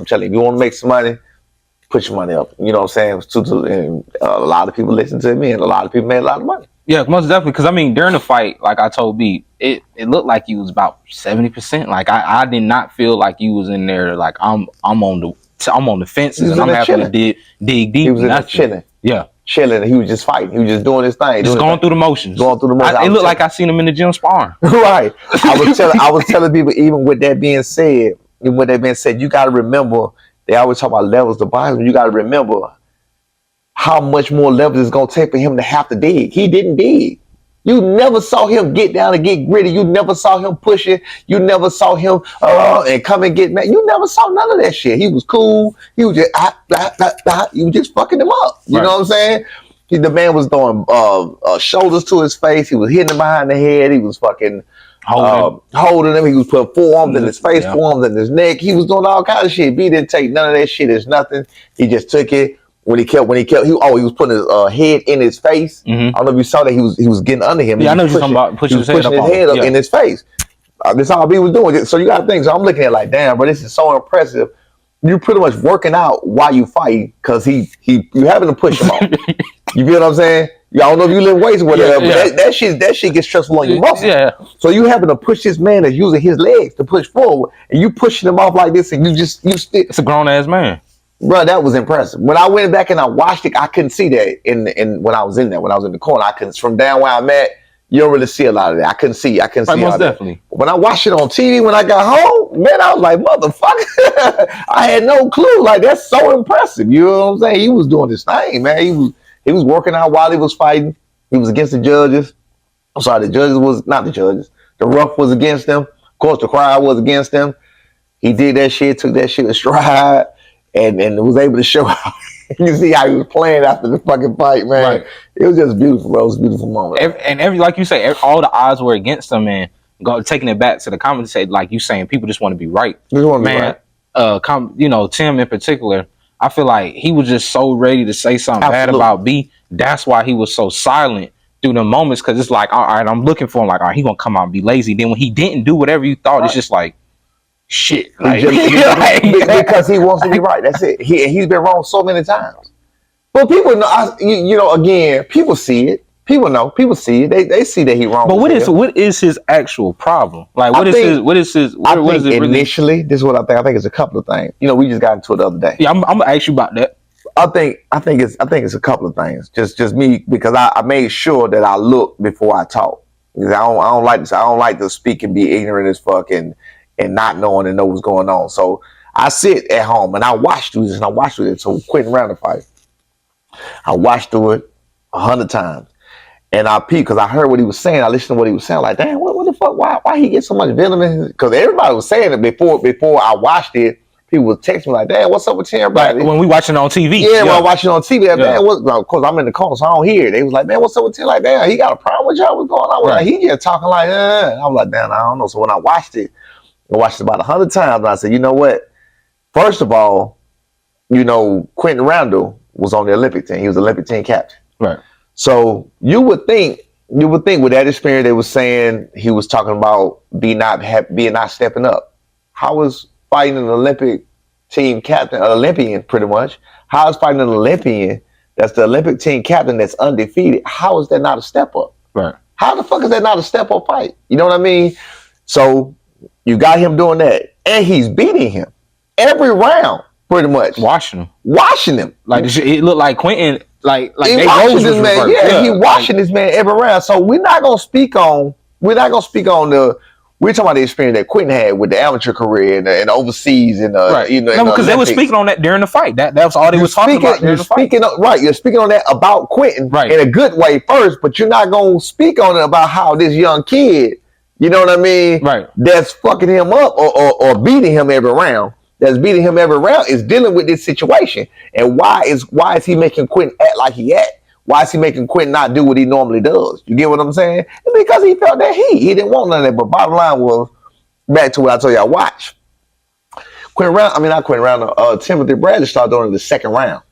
telling you, if you want to make some money, put your money up. You know what I'm saying? And a lot of people listen to me, and a lot of people made a lot of money. Yeah, most definitely. Because I mean, during the fight, like I told B, it looked like you was about 70%. Like I did not feel like you was in there. Like I'm on the fences and I'm having to dig deep. He was in there chilling. Yeah. Chilling. He was just fighting. He was just doing his thing. Just going through the motions. Going through the motions. It looked like I seen him in the gym sparring. Right. I was telling people, even with that being said, you got to remember, they always talk about levels to boxing. You got to remember how much more levels it's going to take for him to have to dig. He didn't dig. You never saw him get down and get gritty. You never saw him pushing. You never saw him and come and get mad. You never saw none of that shit. He was cool. He was just you was just fucking him up. You know what I'm saying? The man was throwing shoulders to his face. He was hitting him behind the head. He was fucking holding him. He was putting forearms in his face, forearms in his neck. He was doing all kinds of shit. B didn't take none of that shit as nothing. He just took it. He was putting his head in his face. I don't know if you saw that. He was getting under him. Yeah, I know you're talking about pushing his head up in his face. That's all he was doing. So you got to think. So I'm looking at it like, damn, bro, this is so impressive. You're pretty much working out while you fight because you having to push him off. You feel what I'm saying? I don't know if you lift weights or whatever, but that shit gets stressful on your muscles. Yeah. So you having to push this man that's using his legs to push forward, and you pushing him off like this, and you still. It's a grown ass man. Bro, that was impressive. When I went back and I watched it, I couldn't see that in when I was in there. When I was in the corner, I couldn't. From down where I'm at, you don't really see a lot of that. I couldn't see. Most definitely. When I watched it on TV, when I got home, man, I was like, motherfucker. I had no clue. Like, that's so impressive. You know what I'm saying? He was doing his thing, man. He was working out while he was fighting. He was against the judges. I'm sorry, the judges was not the judges. The ref was against him. Of course, the crowd was against him. He did that shit, took that shit in stride. And was able to show out. You see how he was playing after the fucking fight, man. Right. It was just beautiful, bro. It was a beautiful moment. Like you say, all the odds were against him, and taking it back to the comments, say like you saying, people just want to be right. They want to be right. Tim in particular, I feel like he was just so ready to say something bad about B. That's why he was so silent through the moments, because it's like, all right, I'm looking for him. Like, all right, he gonna come out and be lazy. Then when he didn't do whatever you thought, it's just like. Shit, because he wants to be right. That's it. He's been wrong so many times. But people know. Again, people see it. People know. People see it. They see that he's wrong. But what is his actual problem? Like, what is his? Initially, this is what I think. I think it's a couple of things. We just got into it the other day. Yeah, I'm gonna ask you about that. I think it's a couple of things. Just me, because I made sure that I look before I talk. Because I don't like this. I don't like to speak and be ignorant as fuck and not knowing and know what's going on. So I sit at home and I watch through this, and I watch through it. So Quentin Randall fight, I watched through it 100 times, and I peeped because I heard what he was saying. I listened to what he was saying. Like, damn, what the fuck? Why he get so much venom in his? Because everybody was saying it before I watched it. People would text me like, damn, what's up with Tim? Like when we watching on TV. Yeah, when I watching on TV. Man, of course, I'm in the corner, so I don't hear it. They was like, man, what's up with Tim? Like, damn, he got a problem with y'all? What's going on? Like, he just talking like, I was like, damn, I don't know. So when I watched it about 100 times, and I said, you know what? First of all, Quentin Randall was on the Olympic team. He was the Olympic team captain. Right. So you would think with that experience, they were saying he was talking about being not stepping up. How is fighting an Olympic team captain, an Olympian pretty much? How is fighting an Olympian that's the Olympic team captain that's undefeated? How is that not a step up? Right. How the fuck is that not a step up fight? You know what I mean? So you got him doing that, and he's beating him every round, pretty much. Washing him. Like, it looked like Quentin, like he washing this man. Yeah, he washing this man every round. So we're not gonna speak on the. We're talking about the experience that Quentin had with the amateur career and overseas and right. Because they were speaking on that during the fight. That was all they was talking about during the fight. You're speaking on that about Quentin in a good way first, but you're not gonna speak on it about how this young kid. You know what I mean? Right. That's fucking him up or beating him every round. That's beating him every round is dealing with this situation. And why is he making Quentin act like he act? Why is he making Quentin not do what he normally does? You get what I'm saying? It's because he felt that he didn't want none of that. But bottom line was, back to what I told you, I watched. Timothy Bradley started doing it in the second round.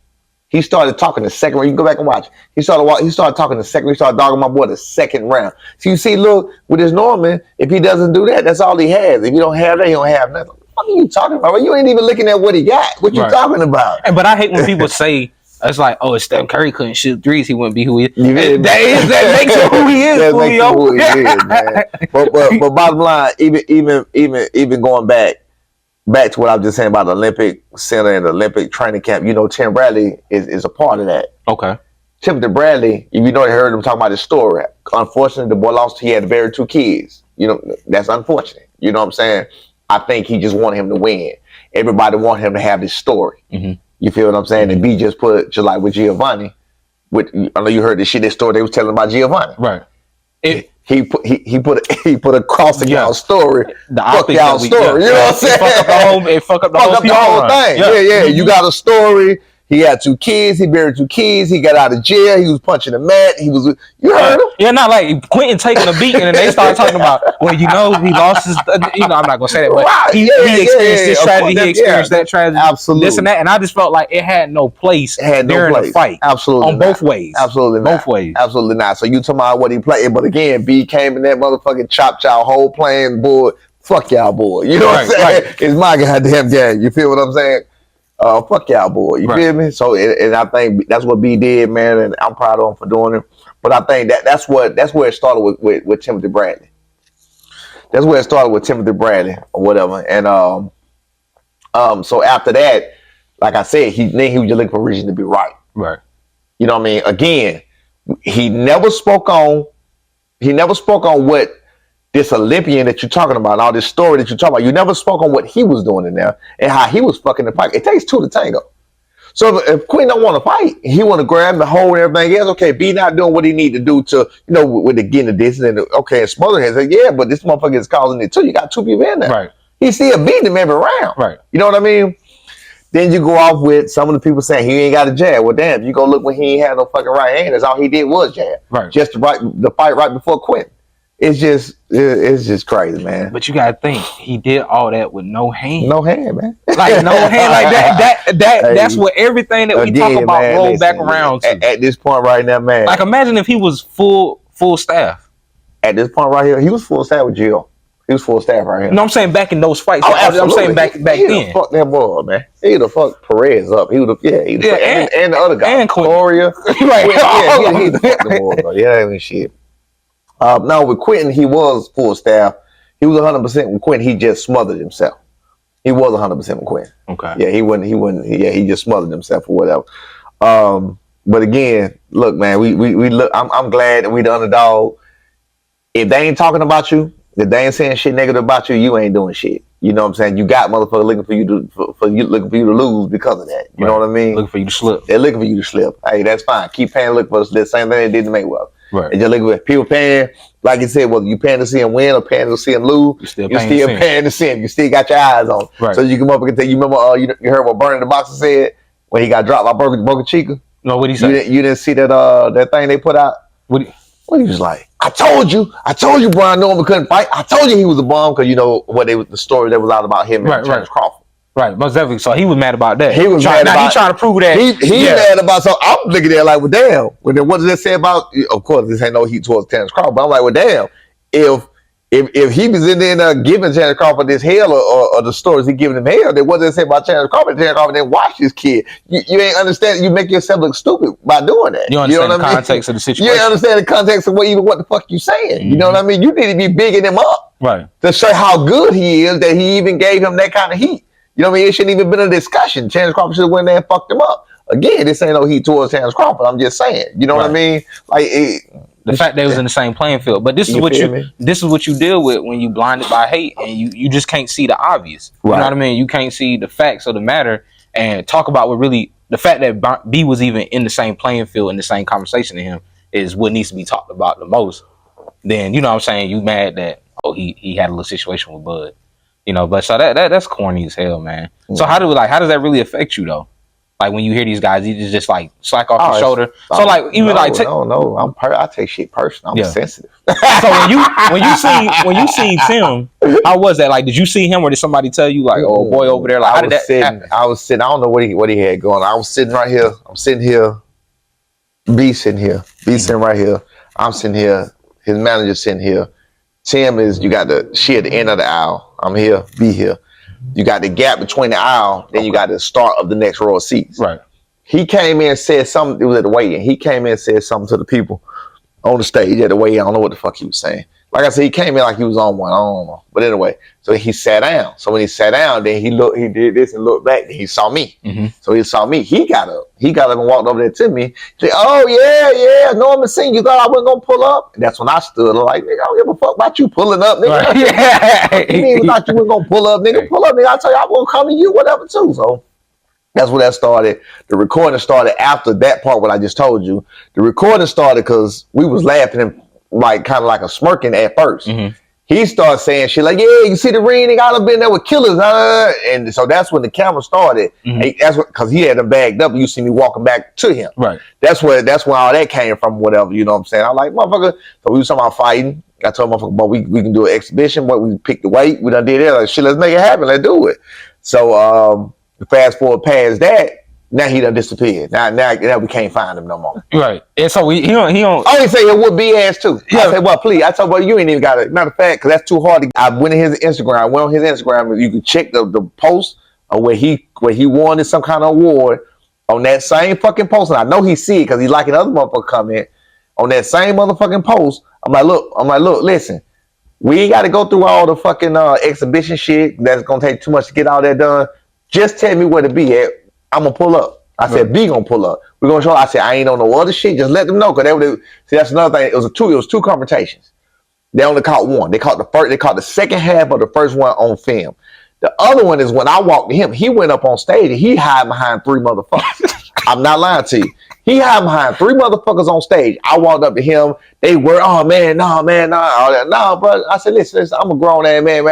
He started talking the second round. You can go back and watch. He started talking the second. He started dogging my boy the second round. So you see, look, with his Norman, if he doesn't do that, that's all he has. If you don't have that, he don't have nothing. What are you talking about? You ain't even looking at what he got. What you talking about? But I hate when people say it's like, oh, if Steph Curry couldn't shoot threes, he wouldn't be who he is. That makes him who he is. That makes him who he is, man. But bottom line, even going back to what I was just saying about the Olympic Center and the Olympic training camp, you know, Tim Bradley is a part of that. Okay. Timothy Bradley, if you know, you heard him talk about his story. Unfortunately, the boy lost. He had very 2 kids. You know, that's unfortunate. You know what I'm saying? I think he just wanted him to win. Everybody wanted him to have this story. Mm-hmm. You feel what I'm saying? And B just like with Giovanni. I know you heard this story they was telling about Giovanni. Right. He put a crossing out story. The fuck y'all story. You know what I'm saying? It fuck up the whole thing. Yeah. You got a story. He had 2 kids. He buried 2 kids. He got out of jail. He was punching the mat. You heard him? Yeah, not like Quentin taking a beating and they started talking about, well, you know, he lost his, you know, I'm not going to say that, but he experienced this tragedy. He experienced that tragedy. Absolutely. This and that. And I just felt like it had no place during the fight. Absolutely. On both ways. Absolutely not. Both ways. Absolutely not. So you talking about what he played. But again, B came in that motherfucking chop whole playing boy. Fuck y'all boy. You know what I'm saying? Right. It's my goddamn game. You feel what I'm saying? Fuck y'all boy. You feel me? So and I think that's what B did, man, and I'm proud of him for doing it. But I think that's where it started with Timothy Bradley. That's where it started with Timothy Bradley or whatever. And so after that, like I said, he was just looking for a reason to be right. Right. You know what I mean? Again, he never spoke on what this Olympian that you're talking about, and all this story that you're talking about. You never spoke on what he was doing in there and how he was fucking the fight. It takes 2 to tango. So if Quinn don't want to fight, he want to grab the hold and everything else. Okay, B not doing what he need to do to, you know, with the getting the distance and and smother him. Say, yeah, but this motherfucker is causing it too. You got 2 people in there. Right. He still beating him every round. Right. You know what I mean? Then you go off with some of the people saying he ain't got a jab. Well, damn, you go look when he ain't had no fucking right hand. That's all he did was jab. Right. Just the fight right before Quinn. It's just crazy, man. But you gotta think he did all that with no hand. No hand, man. Like no hand, like that's what everything that we talk about roll back around to. At this point right now, man. Like imagine if he was full staff. At this point right here, he was full staff with Jill. He was full staff right here. No, I'm saying back in those fights. I'm saying back then. Fuck that boy, man. He'd have fucked Perez up. He would have, and the other guy, and Gloria. Right. He'd have fucked the boy, bro. Yeah, I mean shit. No, with Quentin, he was full staff. He was 100% with Quentin. He just smothered himself. He was 100% with Quentin. Okay. Yeah, he wouldn't. Yeah, he just smothered himself or whatever. But again, look, man, we look. I'm glad that we the underdog. If they ain't talking about you, if they ain't saying shit negative about you, you ain't doing shit. You know what I'm saying? You got motherfuckers looking for you to lose because of that. You know what I mean? Looking for you to slip. They're looking for you to slip. Hey, that's fine. Keep paying. Look for the same thing they did to Mayweather. Right. And just look at people paying, like you said, whether you paying to see him win or paying to see him lose, you're still paying to see him. You still got your eyes on. Right. So you come up and tell you remember you heard what Bernie the Boxer said when he got dropped by Boca Chica? No, what he said? You didn't see that thing they put out? What he was like, I told you Brian Norman couldn't fight. I told you he was a bum because you know the story that was out about him and Terrence Crawford. Right, most definitely. So he was mad about that. He was mad about. He trying to prove that. He mad about. So I'm looking at it like, well, damn. What does that say about? Of course, this ain't no heat towards Terrence Crawford. But I'm like, well, damn. If he was in there giving Terrence Crawford this hell or the stories he giving him hell, then what does it say about Terrence Crawford? Terrence Crawford didn't watch his kid. You ain't understand. You make yourself look stupid by doing that. You understand the context of the situation. You understand the context of what the fuck you saying. Mm-hmm. You know what I mean? You need to be bigging him up, right, to show how good he is that he even gave him that kind of heat. You know what I mean? It shouldn't even been a discussion. Terrence Crawford should have went there and fucked him up. Again, this ain't no heat towards Terrence Crawford. I'm just saying. You know what I mean? Like the fact they was in the same playing field. But this is what you deal with when you blinded by hate and you just can't see the obvious. You know what I mean? You can't see the facts of the matter and talk about what really the fact that B was even in the same playing field in the same conversation to him is what needs to be talked about the most. Then you know what I'm saying? You mad that he had a little situation with Bud. You know, but so that's corny as hell, man. Mm-hmm. So how does that really affect you though? Like when you hear these guys, you just like slack off your shoulder. So like even I take shit personal. I'm sensitive. So when you see Tim, how was that? Like, did you see him or did somebody tell you like, oh boy over there? Like, how did that happen? I was sitting. I don't know what he had going. I was sitting right here. I'm sitting here. B sitting here. B sitting right here. I'm sitting here. His manager sitting here. Tim is, you got she at the end of the aisle. I'm here, be here. You got the gap between the aisle, then you got the start of the next row of seats. Right. He came in and said something. It was at the weigh-in. He came in and said something to the people on the stage at the weigh-in. I don't know what the fuck he was saying. Like I said, he came in like he was on one. I don't know. But anyway, so he sat down. So when he sat down, then he did this and looked back. And he saw me. Mm-hmm. So he saw me. He got up. He got up and walked over there to me. He said, "Oh yeah, Norman seen you thought I wasn't gonna pull up." And that's when I stood like, "Nigga, I don't give a fuck about you pulling up, nigga." Right. Yeah. You even thought you wasn't gonna pull up, nigga. Pull up, nigga. I tell you, I'm gonna come to you, whatever too. So that's where that started. The recording started after that part. What I just told you. The recording started because we was laughing and like kind of like a smirking at first. Mm-hmm. He started saying shit like, "Yeah, you see the ring? Nigga, I've been there with killers." And so that's when the camera started. Mm-hmm. That's what, because he had them bagged up. And you see me walking back to him. Right. That's where all that came from. Whatever, you know what I'm saying? I'm like, motherfucker. So we was talking about fighting. I told motherfucker, but we can do an exhibition. What we picked the weight. We done did it. Like, shit, let's make it happen. Let's do it. So fast forward past that. Now he done disappeared. Now we can't find him no more. Right. And so he don't. Oh, he say it would be ass too. Yeah. I said, well, please. I told, well, you ain't even got it. Matter of fact, because that's too hard. I went in his Instagram. I went on his Instagram. You can check the post of where he won some kind of award on that same fucking post. And I know he see it because he's liking other motherfuckers comment on that same motherfucking post. I'm like, look, listen. We ain't got to go through all the fucking exhibition shit. That's gonna take too much to get all that done. Just tell me where to be at. I'm gonna pull up. I said, B gonna pull up. We're gonna show. I said, I ain't on no other shit. Just let them know, cause see, that's another thing. It was two confrontations. They only caught one. They caught the second half of the first one on film. The other one is when I walked to him. He went up on stage and he hid behind three motherfuckers. I'm not lying to you. He hid behind three motherfuckers on stage. I walked up to him. They were, oh man, nah, all that. Nah, bro. I said, listen, I'm a grown ass man.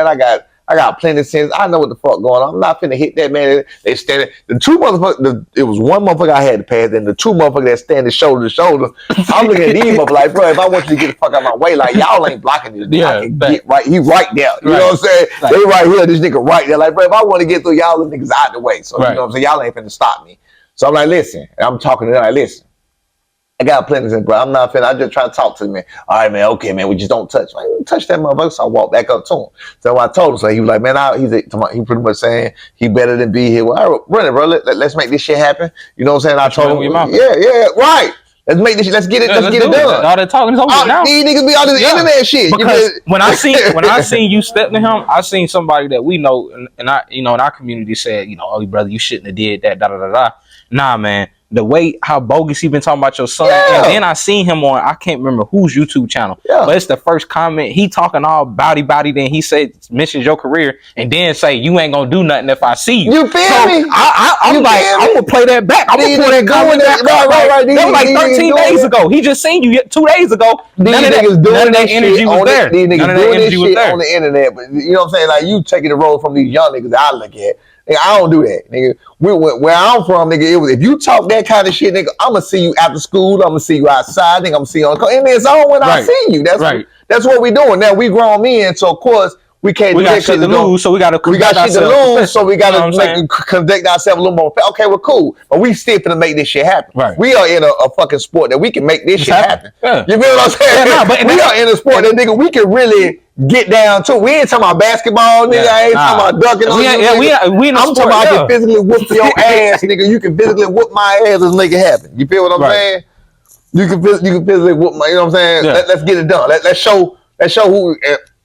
I got plenty of sense. I know what the fuck going on. I'm not finna hit that man. They standing. The two motherfuckers. It was one motherfucker I had to pass, and the two motherfuckers that standing shoulder to shoulder. I'm looking at these motherfuckers like, bro, if I want you to get the fuck out of my way, like y'all ain't blocking this. Yeah, I can get right. He right there. You know what I'm saying? Right. They right here. This nigga right there. Like, bro, if I want to get through, y'all niggas out the way. So you know what I'm saying? Y'all ain't finna stop me. So I'm like, listen. And I'm talking to them like, listen. I got plenty of sense, bro. I'm not finna. I just try to talk to the man. All right, man. Okay, man. We just don't touch. Like, don't touch that motherfucker. So I walked back up to him. So I told him, so he was like, man, he pretty much saying he better than be here. Well, all right, run it, bro. Let's make this shit happen. You know what I'm saying? I told him, yeah, right. Let's make this shit. Let's get it. Let's get it done. All that talking is over now. These niggas be all this internet shit. Because when I seen you step to him, I seen somebody that we know, and I, in our community said, oh, brother, you shouldn't have did that. Da da da da. Nah, man. The way how bogus he been talking about your son, and then I seen him on I can't remember whose YouTube channel, but it's the first comment. He talking all body, then he said mentions your career, and then say you ain't gonna do nothing if I see you. You feel me? I'm like, I'm gonna play that back. I'm gonna play that comment back. Right. That was like 13 days ago. He just seen you 2 days ago. None of that energy was there. These niggas doing this shit on the internet, but you know what I'm saying? Like you taking the role from these young niggas that I look at. Nigga, I don't do that, nigga. Where I'm from, nigga, it was if you talk that kind of shit, nigga, I'm gonna see you after school. I'm gonna see you outside. Nigga, I'm gonna see you on the and it's on when I see you. That's what we doing. Now we grown men, so of course we can't. We got shit to lose, so we got shit to lose, so we got to conduct ourselves a little more. Okay, well, cool, but we still finna make this shit happen. Right. We are in a fucking sport that we can make this shit happen. Yeah. You feel what I'm saying? Yeah, but we are in a sport that nigga we can really get down to. We ain't talking about basketball, nigga. I ain't talking about ducking on you. I'm talking about I can physically whoop your ass, nigga. You can physically whoop my ass and make it happen. You feel what I'm saying? You can physically whoop my. You know what I'm saying? Yeah. Let's get it done. Let's show who.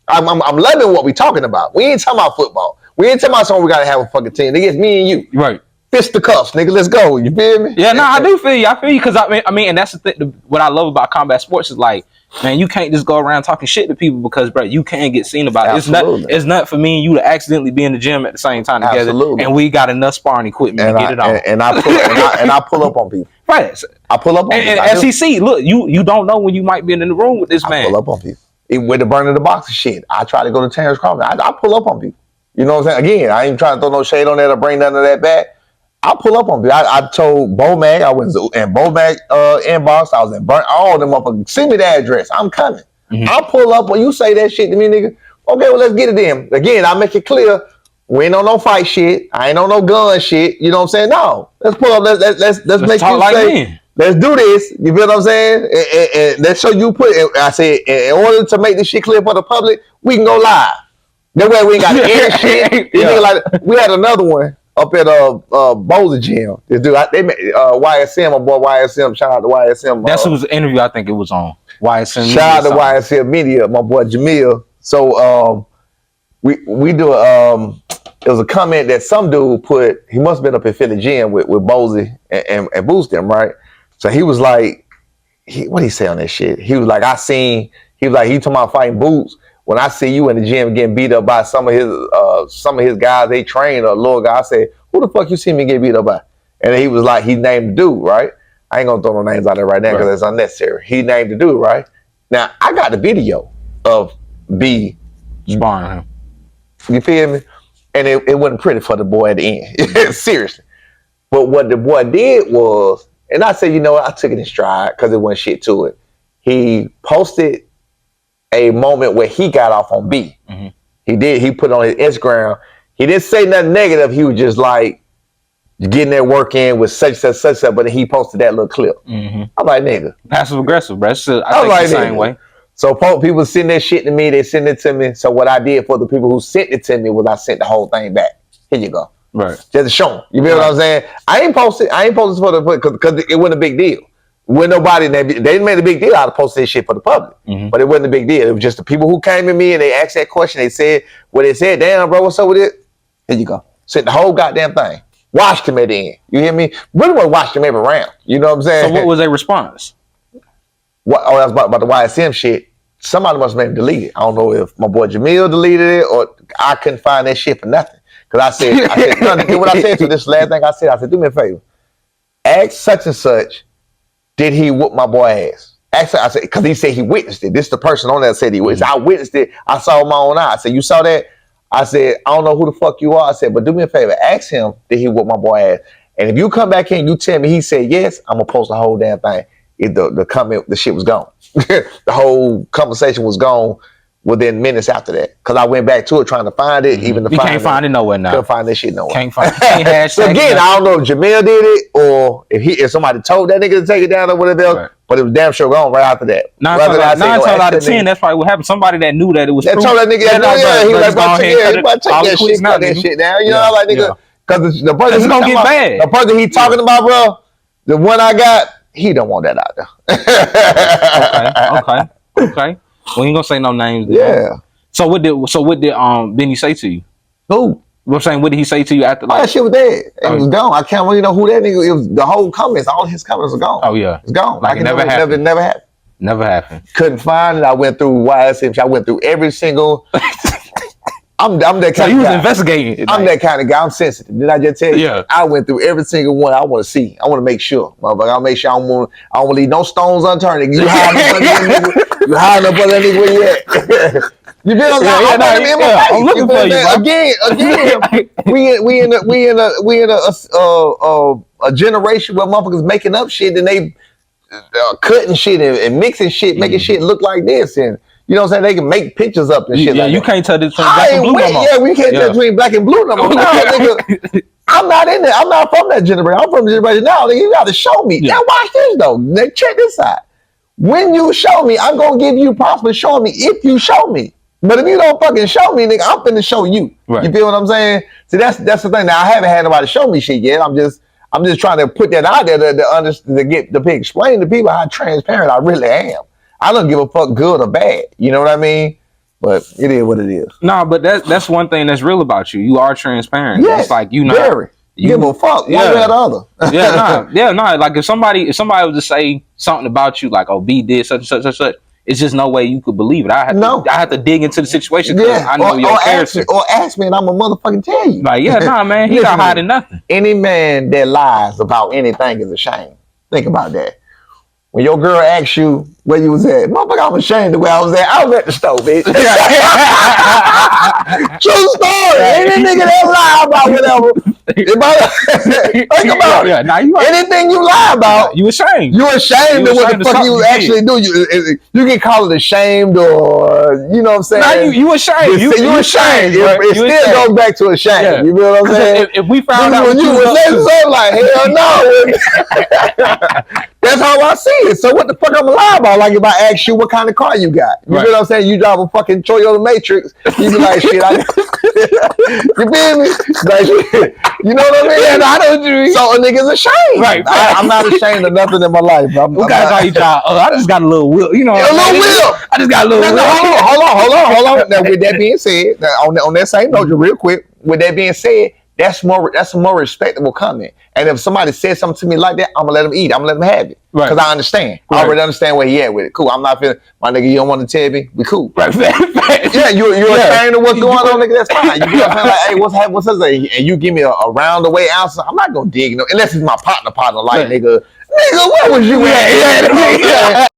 I'm loving what we talking about. We ain't talking about football. We ain't talking about something we gotta have a fucking team. Nigga, it's me and you. Right. Fist the cuffs, nigga. Let's go. You feel me? Yeah, no, I do feel you. I feel you because I mean, and that's the thing. What I love about combat sports is like, man, you can't just go around talking shit to people because, bro, you can't get seen about it. It's not for me and you to accidentally be in the gym at the same time together. Absolutely. And we got enough sparring equipment to get it on. And I pull up on people. Right. I pull up on people. And SEC, look, you don't know when you might be in the room with this man. I pull up on people. Even with the burning the box of shit, I try to go to Terrence Crawford. I pull up on people. You know what I'm saying? Again, I ain't trying to throw no shade on that or bring none of that back. I pull up on people. I told Bo Mag, I was in Bo Mag inbox. I was in burn all them motherfuckers. Send me the address. I'm coming. Mm-hmm. I'll pull up when you say that shit to me, nigga. Okay, well, let's get it in. Again, I make it clear. We ain't on no fight shit. I ain't on no gun shit. You know what I'm saying? No. Let's pull up. Let's make you like say. Me. Let's do this. You feel what I'm saying? And let's show you put it. I said, in order to make this shit clear for the public, we can go live. That way we ain't got to edit shit. We had another one up at Boulder Gym. This dude, they made YSM, my boy YSM. Shout out to YSM. That's who's the interview I think it was on. YSM. Shout out to YSM Media, my boy Jamil. So we do it was a comment that some dude put. He must have been up at Philly Gym with Bozy and Boost them, right? So he was like, what did he say on that shit? He was like, he talking about fighting Boots. When I see you in the gym getting beat up by some of his guys they train or little guy, I said, who the fuck you see me get beat up by? And he was like, he named the dude, right? I ain't gonna throw no names out there right now because it's unnecessary. He named the dude, right? Now I got the video of B sparring him. You feel me? And it wasn't pretty for the boy at the end. Seriously. But what the boy did was, and I said, you know what, I took it in stride because it wasn't shit to it. He posted a moment where he got off on B. Mm-hmm. He put it on his Instagram. He didn't say nothing negative. He was just like getting that work in with such, but then he posted that little clip. Mm-hmm. I'm like, nigga. Passive aggressive, bro. I think the same way. So people send that shit to me, they send it to me. So what I did for the people who sent it to me was I sent the whole thing back. Here you go. Right. Just to show them. You feel what I'm saying? I ain't posted because it wasn't a big deal. When nobody, they made a big deal out of posting this shit for the public. Mm-hmm. But it wasn't a big deal. It was just the people who came to me and they asked that question. They said, damn, bro, what's up with it? Here you go. Sent the whole goddamn thing. Watched him at the end. You hear me? Really want to watch him every round. You know what I'm saying? So what was their response? That was about the YSM shit. Somebody must have made him delete it. I don't know if my boy Jamil deleted it or I couldn't find that shit for nothing. Because I said, what I said to this last thing I said, do me a favor. Ask such and such, did he whoop my boy ass? I said, because he said he witnessed it. This is the person on there that said he witnessed it. I witnessed it. I saw with my own eye. I said, you saw that? I said, I don't know who the fuck you are. I said, but do me a favor. Ask him, did he whoop my boy ass? And if you come back here and you tell me he said yes, I'm going to post the whole damn thing. The comment, the shit was gone. The whole conversation was gone within minutes after that. Because I went back to it trying to find it. Even to you can't find it nowhere now. Couldn't find that shit nowhere. Can't find it. So again, I don't know if Jamil did it or if somebody told that nigga to take it down or whatever else. Right. But it was damn sure gone right after that. 9 times out of 10, that's probably what happened. Somebody that knew that it was true. That told that nigga, he was like, take that shit down. You know, like nigga, because the person it's gonna get bad. The person he talking about, bro, the one I got, he don't want that out there. Okay. We ain't gonna say no names. Yeah. So what did Benny say to you? Who? I'm saying, what did he say to you after? Like, that shit was dead. It was gone. I can't really know who that nigga. It was the whole comments. All his comments are gone. Oh yeah, it's gone. Like it never happened. Never happened. Couldn't find it. I went through YSM. I went through every single. I'm that kind of guy. You was investigating. I'm that kind of guy. I'm sensitive. Did I just tell you? Yeah. I went through every single one. I want to see. I want to make sure. Motherfucker, I'll make sure I don't want to leave no stones unturned. You hiding up under that nigga. You hiding up under that nigga where you at? You feel what I'm saying? I'm looking for you. Again, we in a generation where motherfuckers making up shit and they cutting shit and mixing shit, making shit look like this, and you know what I'm saying? They can make pictures up and shit. Yeah, like you that. can't tell this between black and blue no more. Yeah, we can't tell between black and blue no more. Nigga, I'm not in there. I'm not from that generation. I'm from the generation now. Nigga, you got to show me. Now watch this though. Now check this out. When you show me, I'm gonna give you props for showing me if you show me. But if you don't fucking show me, nigga, I'm finna show you. Right. You feel what I'm saying? See, that's the thing. Now I haven't had nobody show me shit yet. I'm just trying to put that out there to explain to people how transparent I really am. I don't give a fuck good or bad. You know what I mean? But it is what it is. No, but that's one thing that's real about you. You are transparent. Yes, it's like you know. Very. You give a fuck one way or the other. Like if somebody was to say something about you, like, oh, B did such and such, it's just no way you could believe it. I have to dig into the situation because I know your character. Or ask me and I'm a motherfucking tell you. Like, man, he not hiding nothing. Any man that lies about anything is a shame. Think about that. When your girl asks you where you was at, motherfucker, I'm ashamed of where I was at. I was at the store, bitch. True story. Any nigga that lie about whatever. Think about it. Anything you lie about, you ashamed. You ashamed of what the fuck you actually do. You can call it ashamed or, you know what I'm saying? Nah, you ashamed. You ashamed. It still goes back to ashamed. Yeah. You know what I'm saying? If we found out when you was saying something like, hell no. That's how I see it. So what the fuck I'm gonna lie about? Like if I ask you what kind of car you got, you feel what I'm saying? You drive a fucking Toyota Matrix, you be like, shit, you feel me? Like, you know what I mean? Yeah, I know what you mean. So a nigga's ashamed. Right. I'm not ashamed of nothing in my life. What guys call you child? I just got a little wheel. You know, a little wheel. I just got a little wheel. Hold on. Now with that being said, on that same note, real quick. With that being said, that's a more respectable comment. And if somebody says something to me like that, I'm gonna let them eat. I'm gonna let them have it. Right. Because I understand. Right. I already understand where he at with it. Cool. I'm not feeling my nigga, you don't want to tell me? We cool. Right. Yeah, you're ashamed of what's going on, nigga. That's fine. You know what I'm saying? Like, hey, what's happening? What's this? And you give me a round the way answer. I'm not gonna dig, unless it's my partner like, nigga, what was you at?